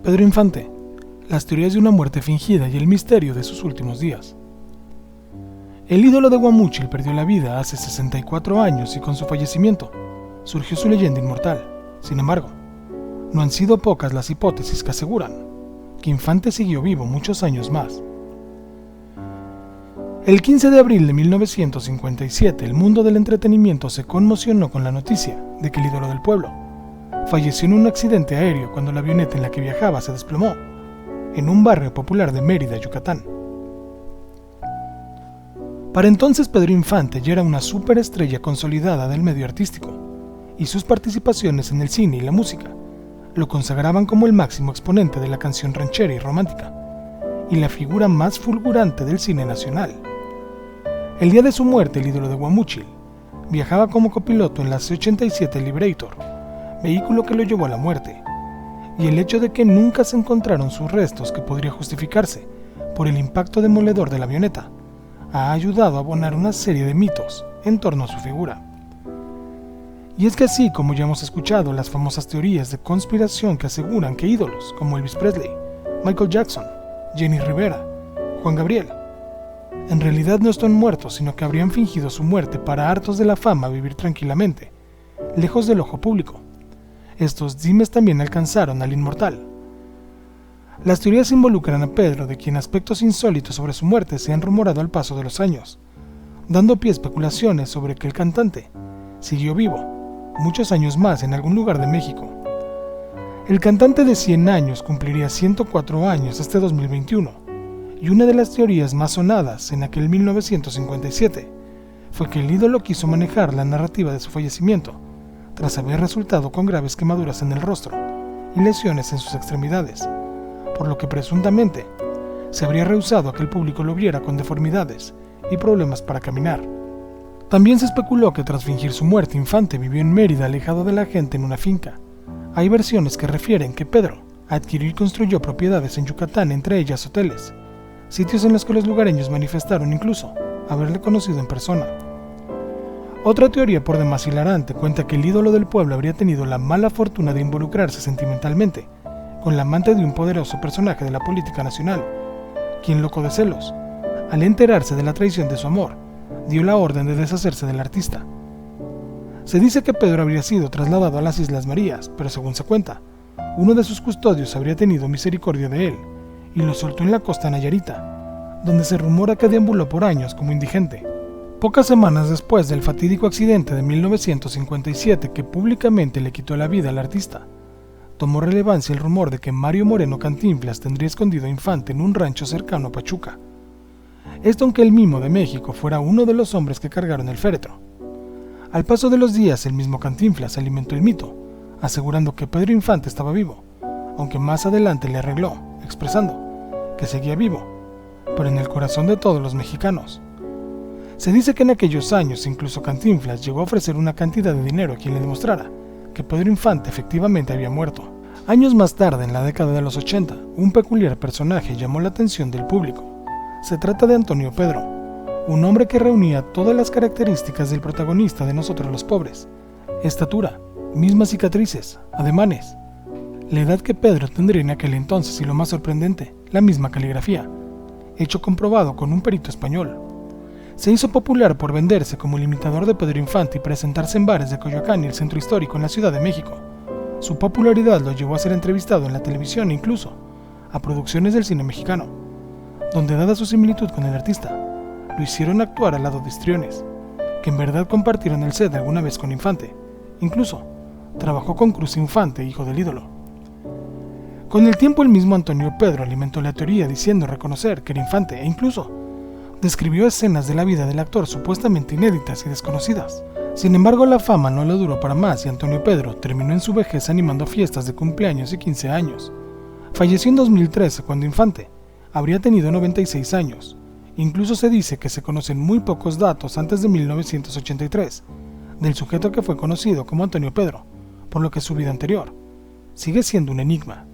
Pedro Infante, las teorías de una muerte fingida y el misterio de sus últimos días. El ídolo de Guamúchil perdió la vida hace 64 años y con su fallecimiento surgió su leyenda inmortal. Sin embargo, no han sido pocas las hipótesis que aseguran que Infante siguió vivo muchos años más. El 15 de abril de 1957, el mundo del entretenimiento se conmocionó con la noticia de que el ídolo del pueblo falleció en un accidente aéreo cuando la avioneta en la que viajaba se desplomó en un barrio popular de Mérida, Yucatán. Para entonces Pedro Infante ya era una superestrella consolidada del medio artístico, y sus participaciones en el cine y la música lo consagraban como el máximo exponente de la canción ranchera y romántica, y la figura más fulgurante del cine nacional. El día de su muerte, el ídolo de Guamúchil viajaba como copiloto en la C-87 Liberator, vehículo que lo llevó a la muerte, y el hecho de que nunca se encontraron sus restos, que podría justificarse por el impacto demoledor de la avioneta, ha ayudado a abonar una serie de mitos en torno a su figura. Y es que así como ya hemos escuchado las famosas teorías de conspiración que aseguran que ídolos como Elvis Presley, Michael Jackson, Jenny Rivera, Juan Gabriel, en realidad no están muertos, sino que habrían fingido su muerte para, hartos de la fama, vivir tranquilamente, lejos del ojo público. Estos dimes también alcanzaron al inmortal. Las teorías involucran a Pedro, de quien aspectos insólitos sobre su muerte se han rumorado al paso de los años, dando pie a especulaciones sobre que el cantante siguió vivo muchos años más en algún lugar de México. El cantante de 100 años cumpliría 104 años este 2021, y una de las teorías más sonadas en aquel 1957 fue que el ídolo quiso manejar la narrativa de su fallecimiento tras haber resultado con graves quemaduras en el rostro y lesiones en sus extremidades, por lo que presuntamente se habría rehusado a que el público lo viera con deformidades y problemas para caminar. También se especuló que tras fingir su muerte, Infante vivió en Mérida alejado de la gente en una finca. Hay versiones que refieren que Pedro adquirió y construyó propiedades en Yucatán, entre ellas hoteles, sitios en los que los lugareños manifestaron incluso haberle conocido en persona. Otra teoría por demás hilarante cuenta que el ídolo del pueblo habría tenido la mala fortuna de involucrarse sentimentalmente con la amante de un poderoso personaje de la política nacional, quien, loco de celos, al enterarse de la traición de su amor, dio la orden de deshacerse del artista. Se dice que Pedro habría sido trasladado a las Islas Marías, pero según se cuenta, uno de sus custodios habría tenido misericordia de él y lo soltó en la costa nayarita, donde se rumora que deambuló por años como indigente. Pocas semanas después del fatídico accidente de 1957 que públicamente le quitó la vida al artista, tomó relevancia el rumor de que Mario Moreno Cantinflas tendría escondido a Infante en un rancho cercano a Pachuca. Esto aunque el Mimo de México fuera uno de los hombres que cargaron el féretro. Al paso de los días, el mismo Cantinflas alimentó el mito, asegurando que Pedro Infante estaba vivo, aunque más adelante le arregló, expresando que seguía vivo, pero en el corazón de todos los mexicanos. Se dice que en aquellos años incluso Cantinflas llegó a ofrecer una cantidad de dinero a quien le demostrara que Pedro Infante efectivamente había muerto. Años más tarde, en la década de los 80, un peculiar personaje llamó la atención del público. Se trata de Antonio Pedro, un hombre que reunía todas las características del protagonista de Nosotros los Pobres: estatura, mismas cicatrices, ademanes, la edad que Pedro tendría en aquel entonces y, lo más sorprendente, la misma caligrafía, hecho comprobado con un perito español. Se hizo popular por venderse como el imitador de Pedro Infante y presentarse en bares de Coyoacán y el Centro Histórico en la Ciudad de México. Su popularidad lo llevó a ser entrevistado en la televisión e incluso a producciones del cine mexicano, donde, dada su similitud con el artista, lo hicieron actuar al lado de histriones, que en verdad compartieron el set alguna vez con Infante. Incluso trabajó con Cruz Infante, hijo del ídolo. Con el tiempo, el mismo Antonio Pedro alimentó la teoría diciendo reconocer que era Infante, e incluso describió escenas de la vida del actor supuestamente inéditas y desconocidas. Sin embargo, la fama no le duró para más y Antonio Pedro terminó en su vejez animando fiestas de cumpleaños y 15 años. Falleció en 2013, cuando Infante habría tenido 96 años. Incluso se dice que se conocen muy pocos datos antes de 1983 del sujeto que fue conocido como Antonio Pedro, por lo que su vida anterior sigue siendo un enigma.